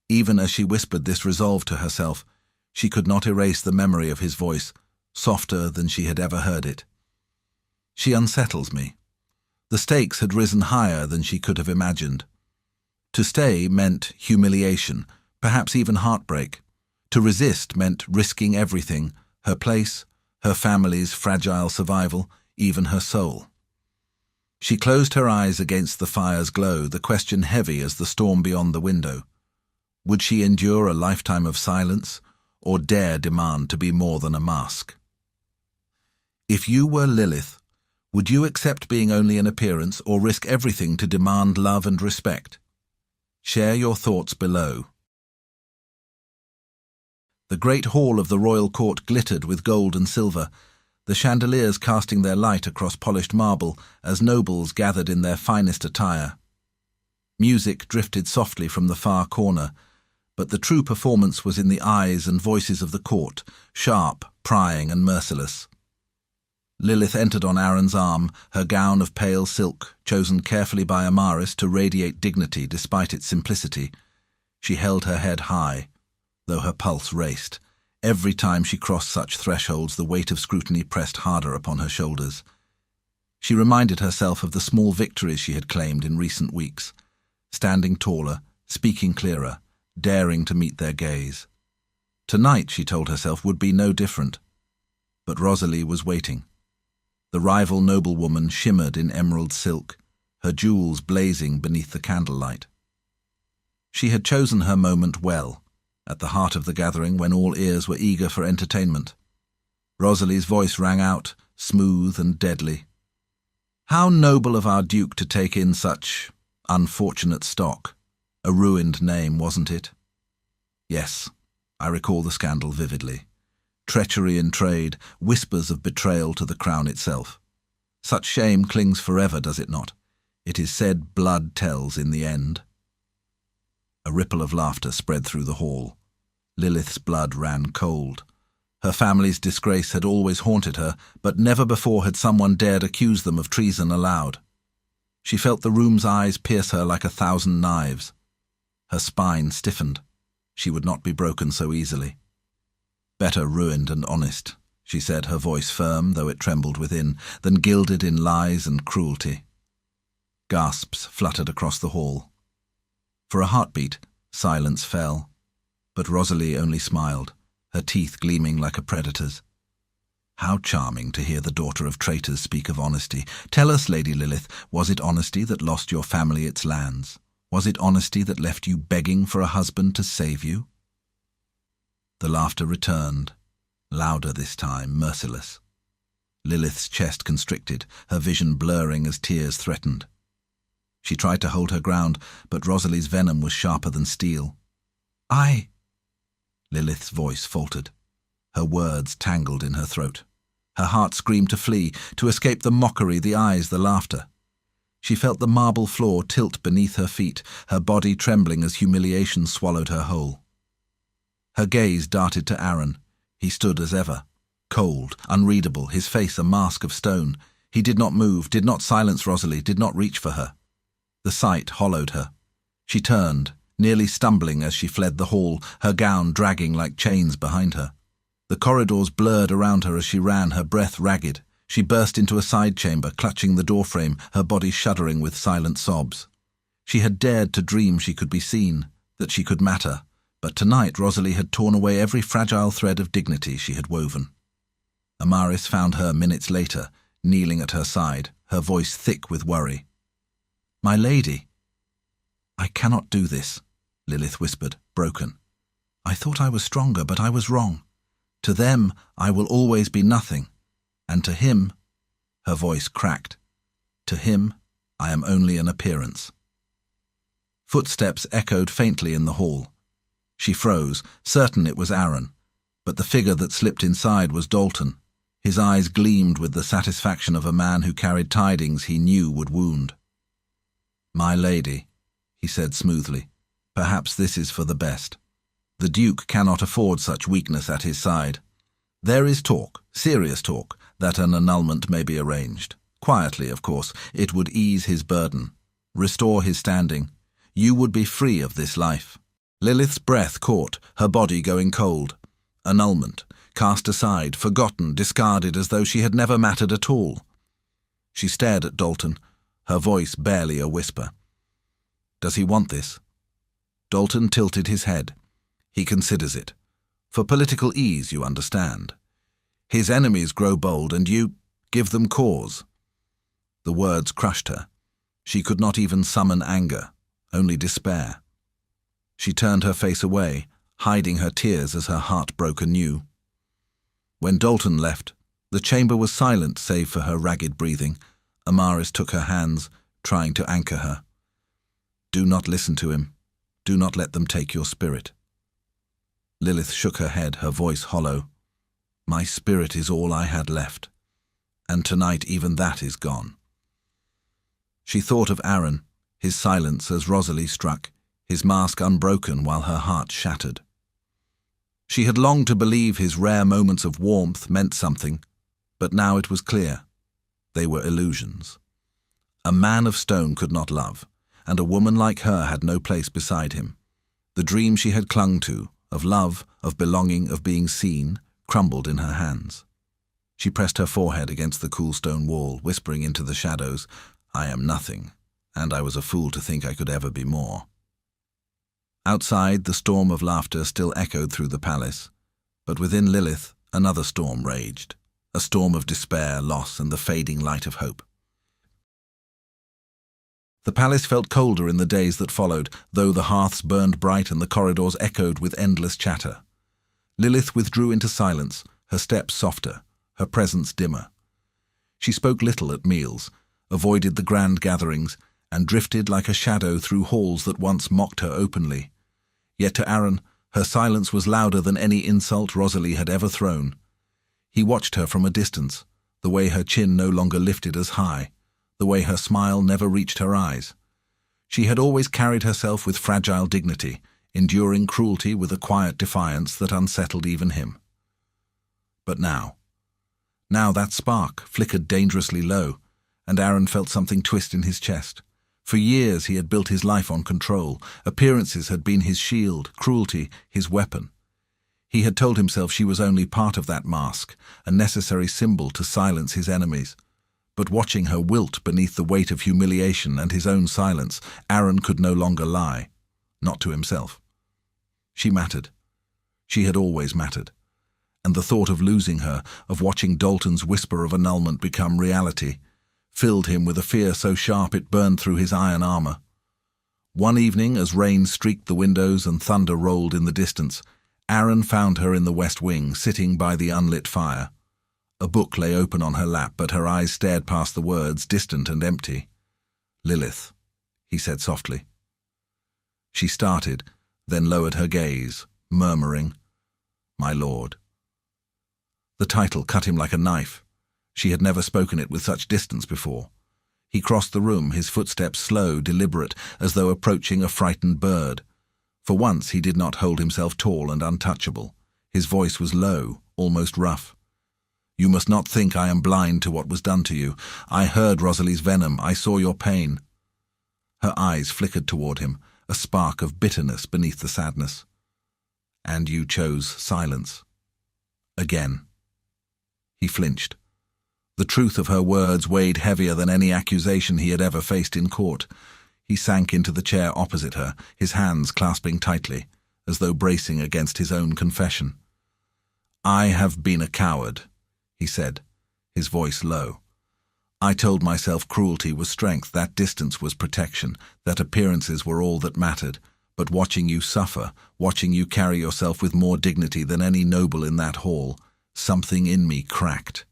even as she whispered this resolve to herself, she could not erase the memory of his voice, softer than she had ever heard it. She unsettles me. The stakes had risen higher than she could have imagined. To stay meant humiliation, perhaps even heartbreak. To resist meant risking everything, her place, her family's fragile survival, even her soul. She closed her eyes against the fire's glow, the question heavy as the storm beyond the window. Would she endure a lifetime of silence, or dare demand to be more than a mask? If you were Lilith, would you accept being only an appearance or risk everything to demand love and respect? Share your thoughts below. The great hall of the royal court glittered with gold and silver, the chandeliers casting their light across polished marble as nobles gathered in their finest attire. Music drifted softly from the far corner, but the true performance was in the eyes and voices of the court, sharp, prying and merciless. Lilith entered on Aaron's arm, her gown of pale silk, chosen carefully by Amaris to radiate dignity despite its simplicity. She held her head high, though her pulse raced. Every time she crossed such thresholds, the weight of scrutiny pressed harder upon her shoulders. She reminded herself of the small victories she had claimed in recent weeks, standing taller, speaking clearer, daring to meet their gaze. Tonight, she told herself, would be no different. But Rosalie was waiting. The rival noblewoman shimmered in emerald silk, her jewels blazing beneath the candlelight. She had chosen her moment well, at the heart of the gathering when all ears were eager for entertainment. Rosalie's voice rang out, smooth and deadly. How noble of our Duke to take in such unfortunate stock. A ruined name, wasn't it? Yes, I recall the scandal vividly. Treachery in trade, whispers of betrayal to the crown itself. Such shame clings forever, does it not? It is said blood tells in the end. A ripple of laughter spread through the hall. Lilith's blood ran cold. Her family's disgrace had always haunted her, but never before had someone dared accuse them of treason aloud. She felt the room's eyes pierce her like 1,000 knives. Her spine stiffened. She would not be broken so easily. "Better ruined and honest," she said, her voice firm, though it trembled within, "than gilded in lies and cruelty." Gasps fluttered across the hall. For a heartbeat, silence fell, but Rosalie only smiled, her teeth gleaming like a predator's. How charming to hear the daughter of traitors speak of honesty. "Tell us, Lady Lilith, was it honesty that lost your family its lands? Was it honesty that left you begging for a husband to save you?" The laughter returned, louder this time, merciless. Lilith's chest constricted, her vision blurring as tears threatened. She tried to hold her ground, but Rosalie's venom was sharper than steel. "I—" Lilith's voice faltered. Her words tangled in her throat. Her heart screamed to flee, to escape the mockery, the eyes, the laughter. She felt the marble floor tilt beneath her feet, her body trembling as humiliation swallowed her whole. Her gaze darted to Aaron. He stood as ever, cold, unreadable, his face a mask of stone. He did not move, did not silence Rosalie, did not reach for her. The sight hollowed her. She turned, nearly stumbling as she fled the hall, her gown dragging like chains behind her. The corridors blurred around her as she ran, her breath ragged. She burst into a side chamber, clutching the doorframe, her body shuddering with silent sobs. She had dared to dream she could be seen, that she could matter, but tonight Rosalie had torn away every fragile thread of dignity she had woven. Amaris found her minutes later, kneeling at her side, her voice thick with worry. "My lady." "I cannot do this," Lilith whispered, broken. "I thought I was stronger, but I was wrong. To them I will always be nothing, and to him—" her voice cracked, "to him I am only an appearance." Footsteps echoed faintly in the hall. She froze, certain it was Aaron, but the figure that slipped inside was Dalton. His eyes gleamed with the satisfaction of a man who carried tidings he knew would wound. "My lady," he said smoothly, "perhaps this is for the best. The Duke cannot afford such weakness at his side. There is talk, serious talk, that an annulment may be arranged. Quietly, of course. It would ease his burden, restore his standing. You would be free of this life." Lilith's breath caught, her body going cold. Annulment, cast aside, forgotten, discarded as though she had never mattered at all. She stared at Dalton, her voice barely a whisper. "Does he want this?" Dalton tilted his head. "He considers it. For political ease, you understand. His enemies grow bold, and you give them cause." The words crushed her. She could not even summon anger, only despair. She turned her face away, hiding her tears as her heart broke anew. When Dalton left, the chamber was silent save for her ragged breathing. Amaris took her hands, trying to anchor her. "Do not listen to him. Do not let them take your spirit." Lilith shook her head, her voice hollow. "My spirit is all I had left, and tonight even that is gone." She thought of Aaron, his silence as Rosalie struck, his mask unbroken while her heart shattered. She had longed to believe his rare moments of warmth meant something, but now it was clear. They were illusions. A man of stone could not love, and a woman like her had no place beside him. The dream she had clung to, of love, of belonging, of being seen, crumbled in her hands. She pressed her forehead against the cool stone wall, whispering into the shadows, "I am nothing, and I was a fool to think I could ever be more." Outside, the storm of laughter still echoed through the palace, but within Lilith, another storm raged, a storm of despair, loss, and the fading light of hope. The palace felt colder in the days that followed, though the hearths burned bright and the corridors echoed with endless chatter. Lilith withdrew into silence, her steps softer, her presence dimmer. She spoke little at meals, avoided the grand gatherings, and drifted like a shadow through halls that once mocked her openly. Yet to Aaron, her silence was louder than any insult Rosalie had ever thrown. He watched her from a distance, the way her chin no longer lifted as high, the way her smile never reached her eyes. She had always carried herself with fragile dignity, enduring cruelty with a quiet defiance that unsettled even him. But now that spark flickered dangerously low, and Aaron felt something twist in his chest. For years he had built his life on control. Appearances had been his shield, cruelty his weapon. He had told himself she was only part of that mask, a necessary symbol to silence his enemies. But watching her wilt beneath the weight of humiliation and his own silence, Aaron could no longer lie. Not to himself. She mattered. She had always mattered. And the thought of losing her, of watching Dalton's whisper of annulment become reality, filled him with a fear so sharp it burned through his iron armor. One evening, as rain streaked the windows and thunder rolled in the distance, Aaron found her in the west wing, sitting by the unlit fire. A book lay open on her lap, but her eyes stared past the words, distant and empty. "Lilith," he said softly. She started, then lowered her gaze, murmuring, "My lord." The title cut him like a knife. She had never spoken it with such distance before. He crossed the room, his footsteps slow, deliberate, as though approaching a frightened bird. For once he did not hold himself tall and untouchable. His voice was low, almost rough. "You must not think I am blind to what was done to you. I heard Rosalie's venom. I saw your pain." Her eyes flickered toward him, a spark of bitterness beneath the sadness. "And you chose silence." Again. He flinched. The truth of her words weighed heavier than any accusation he had ever faced in court. He sank into the chair opposite her, his hands clasping tightly, as though bracing against his own confession. "I have been a coward," he said, his voice low. "I told myself cruelty was strength, that distance was protection, that appearances were all that mattered. But watching you suffer, watching you carry yourself with more dignity than any noble in that hall, something in me cracked."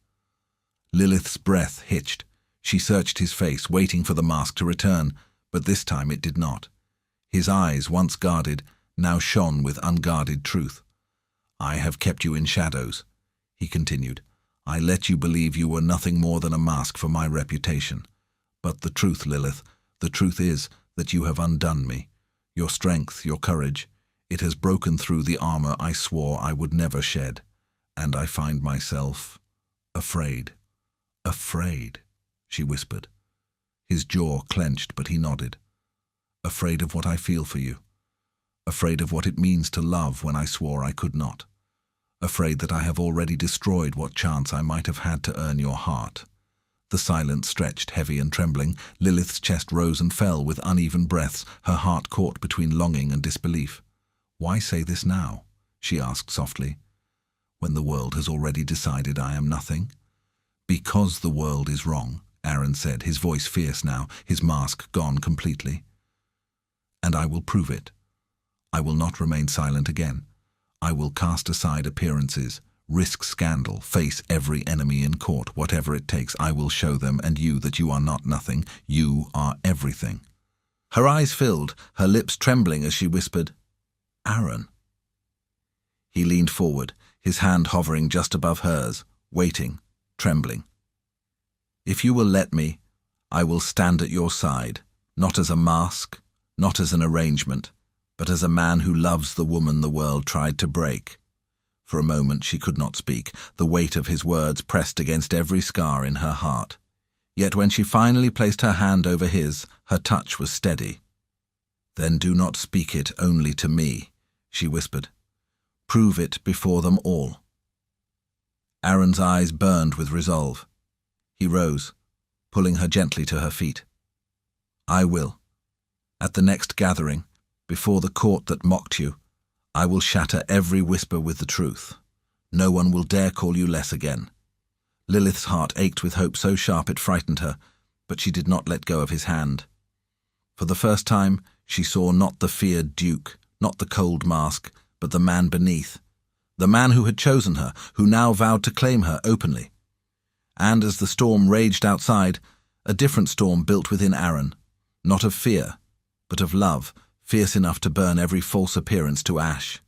Lilith's breath hitched. She searched his face, waiting for the mask to return, but this time it did not. His eyes, once guarded, now shone with unguarded truth. "I have kept you in shadows," he continued. "I let you believe you were nothing more than a mask for my reputation. But the truth, Lilith, the truth is that you have undone me. Your strength, your courage, it has broken through the armor I swore I would never shed. And I find myself afraid." "Afraid," she whispered. His jaw clenched, but he nodded. "Afraid of what I feel for you. Afraid of what it means to love when I swore I could not. Afraid that I have already destroyed what chance I might have had to earn your heart." The silence stretched, heavy and trembling. Lilith's chest rose and fell with uneven breaths, her heart caught between longing and disbelief. "Why say this now?" she asked softly. "When the world has already decided I am nothing?" "Because the world is wrong," Aaron said, his voice fierce now, his mask gone completely. "And I will prove it. I will not remain silent again. I will cast aside appearances, risk scandal, face every enemy in court, whatever it takes. I will show them and you that you are not nothing. You are everything." Her eyes filled, her lips trembling as she whispered, "Aaron." He leaned forward, his hand hovering just above hers, waiting, trembling. "If you will let me, I will stand at your side, not as a mask, not as an arrangement, but as a man who loves the woman the world tried to break." For a moment she could not speak, the weight of his words pressed against every scar in her heart. Yet when she finally placed her hand over his, her touch was steady. "Then do not speak it only to me," she whispered. "Prove it before them all." Aaron's eyes burned with resolve. He rose, pulling her gently to her feet. "I will. At the next gathering, before the court that mocked you, I will shatter every whisper with the truth. No one will dare call you less again." Lilith's heart ached with hope so sharp it frightened her, but she did not let go of his hand. For the first time, she saw not the feared duke, not the cold mask, but the man beneath. The man who had chosen her, who now vowed to claim her openly. And as the storm raged outside, a different storm built within Aaron, not of fear, but of love, fierce enough to burn every false appearance to ash.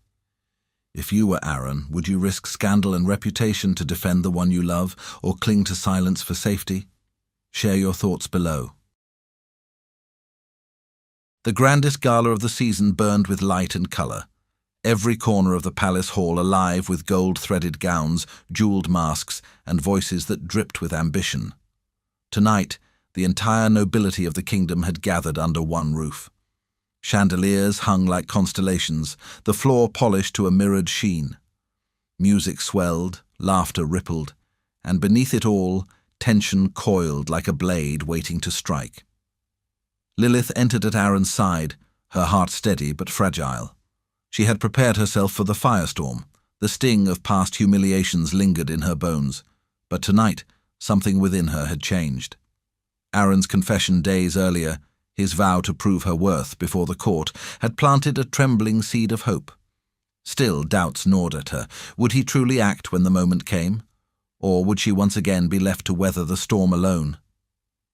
If you were Aaron, would you risk scandal and reputation to defend the one you love, or cling to silence for safety? Share your thoughts below. The grandest gala of the season burned with light and colour. Every corner of the palace hall alive with gold-threaded gowns, jeweled masks, and voices that dripped with ambition. Tonight, the entire nobility of the kingdom had gathered under one roof. Chandeliers hung like constellations, the floor polished to a mirrored sheen. Music swelled, laughter rippled, and beneath it all, tension coiled like a blade waiting to strike. Lilith entered at Aaron's side, her heart steady but fragile. She had prepared herself for the firestorm. The sting of past humiliations lingered in her bones, but tonight something within her had changed. Aaron's confession days earlier, his vow to prove her worth before the court, had planted a trembling seed of hope. Still, doubts gnawed at her. Would he truly act when the moment came? Or would she once again be left to weather the storm alone?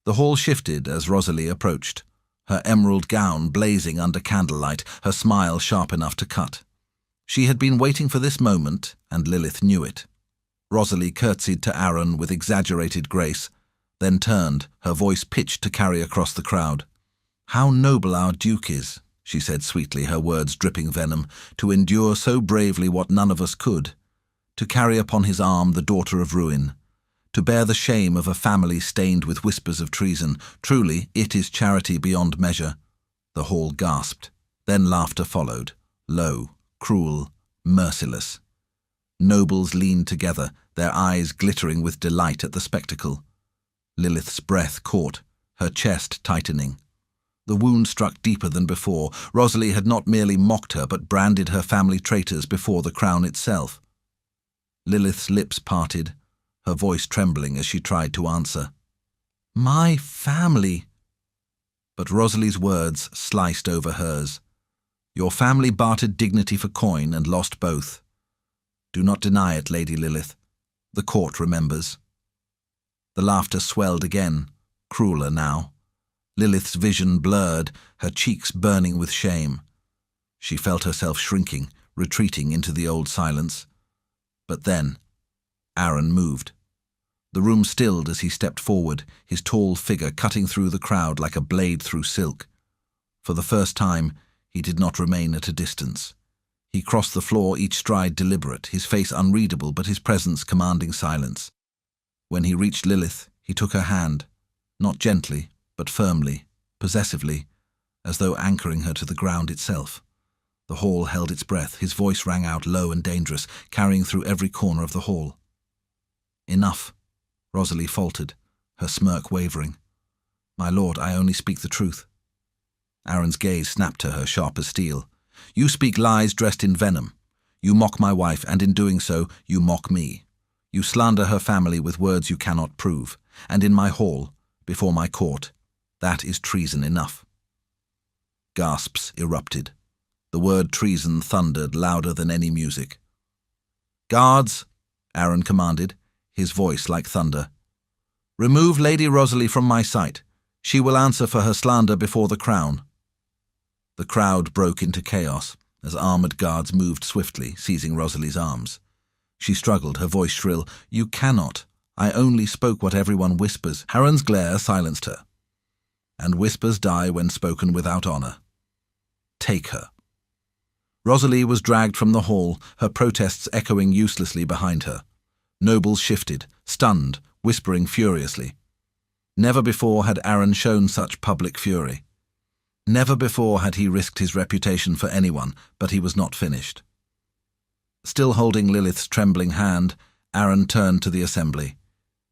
The hall shifted as Rosalie approached, her emerald gown blazing under candlelight, her smile sharp enough to cut. She had been waiting for this moment, and Lilith knew it. Rosalie curtsied to Aaron with exaggerated grace, then turned, her voice pitched to carry across the crowd. "How noble our Duke is," she said sweetly, her words dripping venom, "to endure so bravely what none of us could, to carry upon his arm the daughter of ruin, to bear the shame of a family stained with whispers of treason. Truly, it is charity beyond measure." The hall gasped. Then laughter followed, low, cruel, merciless. Nobles leaned together, their eyes glittering with delight at the spectacle. Lilith's breath caught, her chest tightening. The wound struck deeper than before. Rosalie had not merely mocked her, but branded her family traitors before the crown itself. Lilith's lips parted, her voice trembling as she tried to answer. "My family." But Rosalie's words sliced over hers. "Your family bartered dignity for coin and lost both. Do not deny it, Lady Lilith. The court remembers." The laughter swelled again, crueler now. Lilith's vision blurred, her cheeks burning with shame. She felt herself shrinking, retreating into the old silence. But then, Aaron moved. The room stilled as he stepped forward, his tall figure cutting through the crowd like a blade through silk. For the first time, he did not remain at a distance. He crossed the floor, each stride deliberate, his face unreadable but his presence commanding silence. When he reached Lilith, he took her hand, not gently, but firmly, possessively, as though anchoring her to the ground itself. The hall held its breath, his voice rang out low and dangerous, carrying through every corner of the hall. "Enough," Rosalie faltered, her smirk wavering. "My lord, I only speak the truth." Aaron's gaze snapped to her, sharp as steel. "You speak lies dressed in venom. You mock my wife, and in doing so, you mock me. You slander her family with words you cannot prove, and in my hall, before my court, that is treason enough." Gasps erupted. The word treason thundered louder than any music. "Guards," Aaron commanded, his voice like thunder. "Remove Lady Rosalie from my sight. She will answer for her slander before the crown." The crowd broke into chaos as armored guards moved swiftly, seizing Rosalie's arms. She struggled, her voice shrill. "You cannot. I only spoke what everyone whispers." Aaron's glare silenced her. And whispers die when spoken without honor. "Take her." Rosalie was dragged from the hall, her protests echoing uselessly behind her. Nobles shifted, stunned, whispering furiously. Never before had Aaron shown such public fury. Never before had he risked his reputation for anyone, but he was not finished. Still holding Lilith's trembling hand, Aaron turned to the assembly.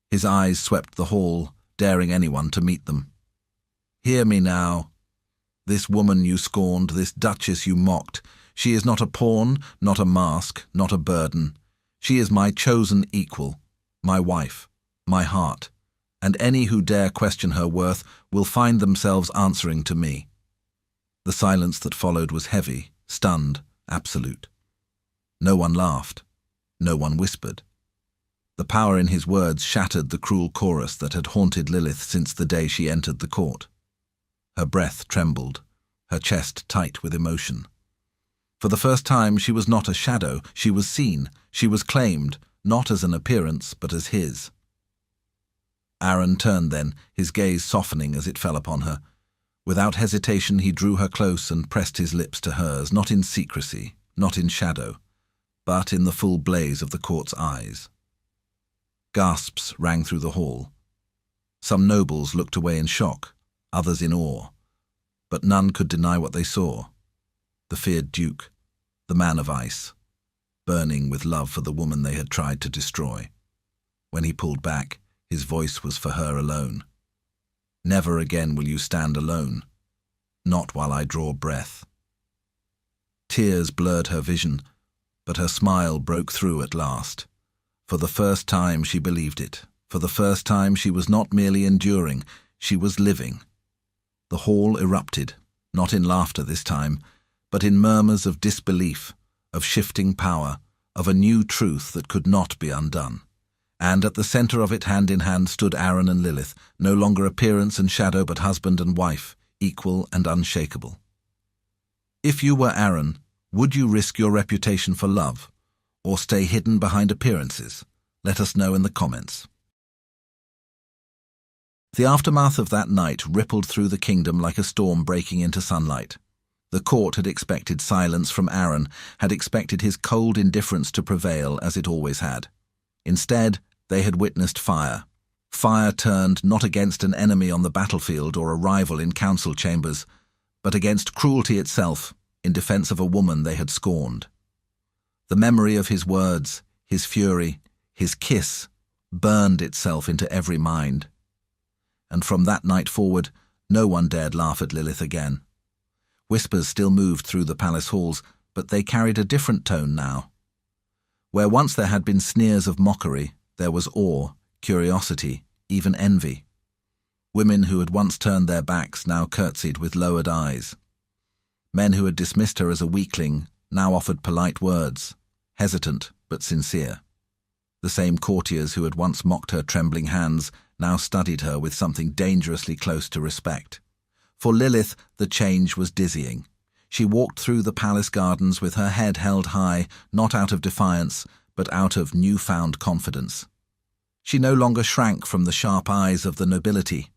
His eyes swept the hall, daring anyone to meet them. "Hear me now. This woman you scorned, this duchess you mocked, she is not a pawn, not a mask, not a burden. She is my chosen equal, my wife, my heart, and any who dare question her worth will find themselves answering to me." The silence that followed was heavy, stunned, absolute. No one laughed. No one whispered. The power in his words shattered the cruel chorus that had haunted Lilith since the day she entered the court. Her breath trembled, her chest tight with emotion. For the first time she was not a shadow, she was seen, she was claimed, not as an appearance, but as his. Aaron turned then, his gaze softening as it fell upon her. Without hesitation he drew her close and pressed his lips to hers, not in secrecy, not in shadow, but in the full blaze of the court's eyes. Gasps rang through the hall. Some nobles looked away in shock, others in awe, but none could deny what they saw. The feared Duke, the man of ice, burning with love for the woman they had tried to destroy. When he pulled back, his voice was for her alone. Never again will you stand alone, not while I draw breath. Tears blurred her vision, but her smile broke through at last. For the first time she believed it. For the first time she was not merely enduring, she was living. The hall erupted, not in laughter this time, but in murmurs of disbelief, of shifting power, of a new truth that could not be undone. And at the center of it, hand in hand, stood Aaron and Lilith, no longer appearance and shadow but husband and wife, equal and unshakable. If you were Aaron, would you risk your reputation for love, or stay hidden behind appearances? Let us know in the comments. The aftermath of that night rippled through the kingdom like a storm breaking into sunlight. The court had expected silence from Aaron, had expected his cold indifference to prevail as it always had. Instead, they had witnessed fire. Fire turned not against an enemy on the battlefield or a rival in council chambers, but against cruelty itself, in defense of a woman they had scorned. The memory of his words, his fury, his kiss, burned itself into every mind. And from that night forward, no one dared laugh at Lilith again. Whispers still moved through the palace halls, but they carried a different tone now. Where once there had been sneers of mockery, there was awe, curiosity, even envy. Women who had once turned their backs now curtsied with lowered eyes. Men who had dismissed her as a weakling now offered polite words, hesitant but sincere. The same courtiers who had once mocked her trembling hands now studied her with something dangerously close to respect. For Lilith, the change was dizzying. She walked through the palace gardens with her head held high, not out of defiance, but out of newfound confidence. She no longer shrank from the sharp eyes of the nobility.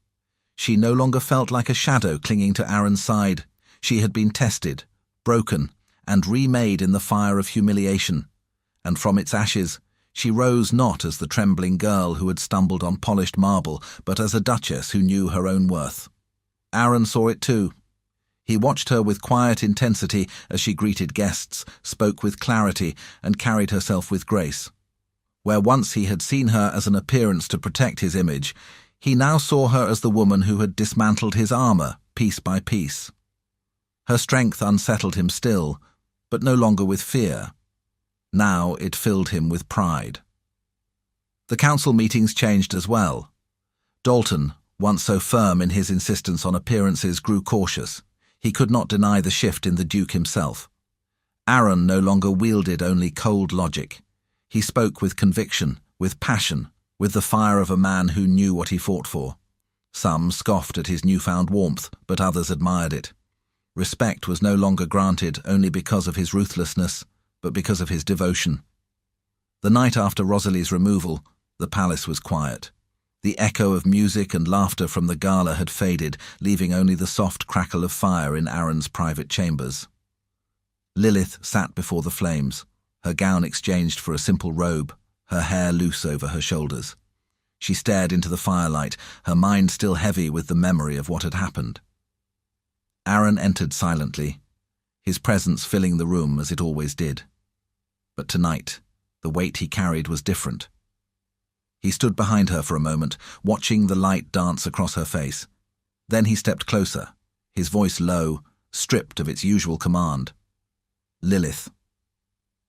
She no longer felt like a shadow clinging to Aaron's side. She had been tested, broken, and remade in the fire of humiliation. And from its ashes, she rose not as the trembling girl who had stumbled on polished marble, but as a duchess who knew her own worth. Aaron saw it too. He watched her with quiet intensity as she greeted guests, spoke with clarity, and carried herself with grace. Where once he had seen her as an appearance to protect his image, he now saw her as the woman who had dismantled his armor, piece by piece. Her strength unsettled him still, but no longer with fear. Now it filled him with pride. The council meetings changed as well. Dalton, once so firm in his insistence on appearances, grew cautious. He could not deny the shift in the Duke himself. Aaron no longer wielded only cold logic. He spoke with conviction, with passion, with the fire of a man who knew what he fought for. Some scoffed at his newfound warmth, but others admired it. Respect was no longer granted only because of his ruthlessness, but because of his devotion. The night after Rosalie's removal, the palace was quiet. The echo of music and laughter from the gala had faded, leaving only the soft crackle of fire in Aaron's private chambers. Lilith sat before the flames, her gown exchanged for a simple robe, her hair loose over her shoulders. She stared into the firelight, her mind still heavy with the memory of what had happened. Aaron entered silently, his presence filling the room as it always did. But tonight, the weight he carried was different. He stood behind her for a moment, watching the light dance across her face. Then he stepped closer, his voice low, stripped of its usual command. "Lilith."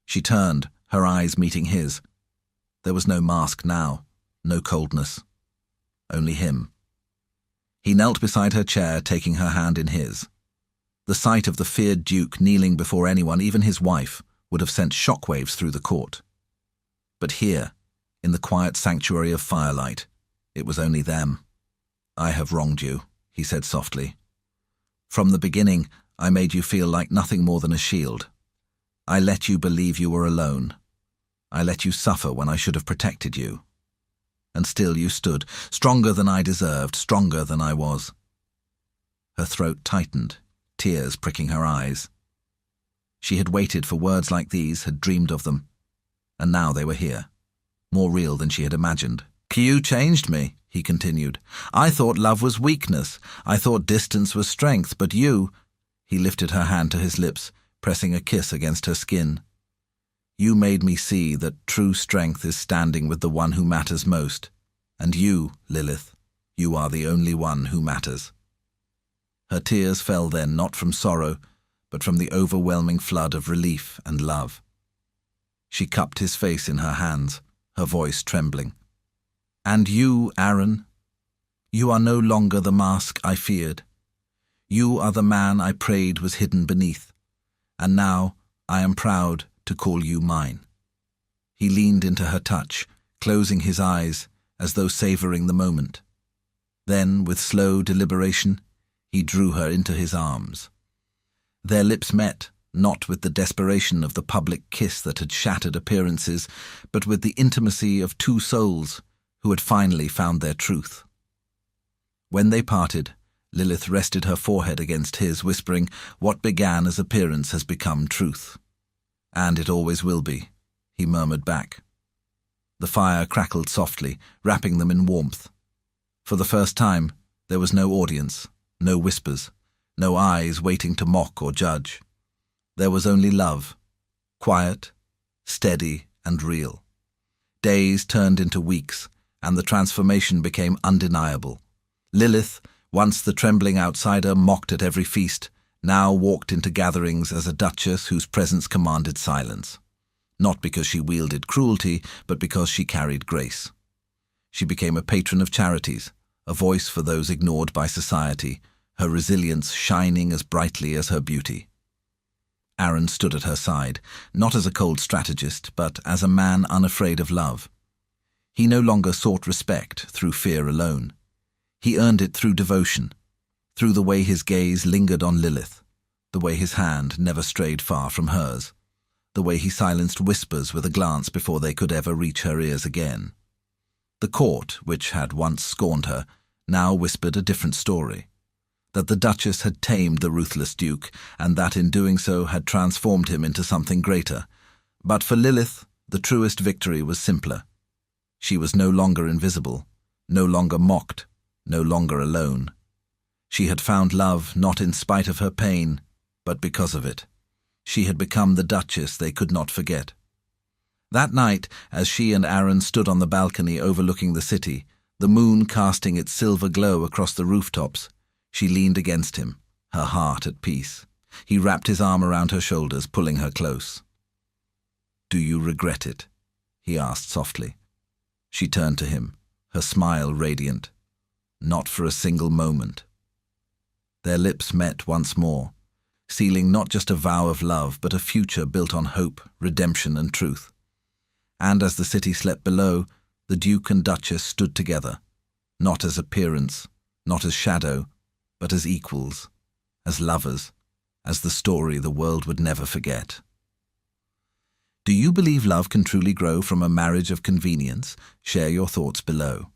She turned, her eyes meeting his. There was no mask now, no coldness. Only him. He knelt beside her chair, taking her hand in his. The sight of the feared Duke kneeling before anyone, even his wife, would have sent shockwaves through the court. But here, in the quiet sanctuary of firelight, it was only them. "I have wronged you," he said softly. "From the beginning, I made you feel like nothing more than a shield. I let you believe you were alone. I let you suffer when I should have protected you. And still you stood, stronger than I deserved, stronger than I was." Her throat tightened, tears pricking her eyes. She had waited for words like these, had dreamed of them. And now they were here, more real than she had imagined. "You changed me," he continued. "I thought love was weakness. I thought distance was strength, but you—" He lifted her hand to his lips, pressing a kiss against her skin. "You made me see that true strength is standing with the one who matters most. And you, Lilith, you are the only one who matters." Her tears fell then not from sorrow, but from the overwhelming flood of relief and love. She cupped his face in her hands, her voice trembling. "And you, Aaron, you are no longer the mask I feared. You are the man I prayed was hidden beneath, and now I am proud to call you mine." He leaned into her touch, closing his eyes as though savoring the moment. Then, with slow deliberation, he drew her into his arms. Their lips met, not with the desperation of the public kiss that had shattered appearances, but with the intimacy of two souls who had finally found their truth. When they parted, Lilith rested her forehead against his, whispering, "What began as appearance has become truth." "And it always will be," he murmured back. The fire crackled softly, wrapping them in warmth. For the first time, there was no audience, no whispers, no eyes waiting to mock or judge. There was only love, quiet, steady, and real. Days turned into weeks, and the transformation became undeniable. Lilith, once the trembling outsider mocked at every feast, now walked into gatherings as a duchess whose presence commanded silence. Not because she wielded cruelty, but because she carried grace. She became a patron of charities, a voice for those ignored by society, her resilience shining as brightly as her beauty. Aaron stood at her side, not as a cold strategist, but as a man unafraid of love. He no longer sought respect through fear alone. He earned it through devotion, through the way his gaze lingered on Lilith, the way his hand never strayed far from hers, the way he silenced whispers with a glance before they could ever reach her ears again. The court, which had once scorned her, now whispered a different story, that the Duchess had tamed the ruthless Duke, and that in doing so had transformed him into something greater. But for Lilith, the truest victory was simpler. She was no longer invisible, no longer mocked, no longer alone. She had found love not in spite of her pain, but because of it. She had become the Duchess they could not forget. That night, as she and Aaron stood on the balcony overlooking the city, the moon casting its silver glow across the rooftops, she leaned against him, her heart at peace. He wrapped his arm around her shoulders, pulling her close. "Do you regret it?" he asked softly. She turned to him, her smile radiant. "Not for a single moment." Their lips met once more, sealing not just a vow of love, but a future built on hope, redemption, and truth. And as the city slept below, the Duke and Duchess stood together, not as appearance, not as shadow, but as equals, as lovers, as the story the world would never forget. Do you believe love can truly grow from a marriage of convenience? Share your thoughts below.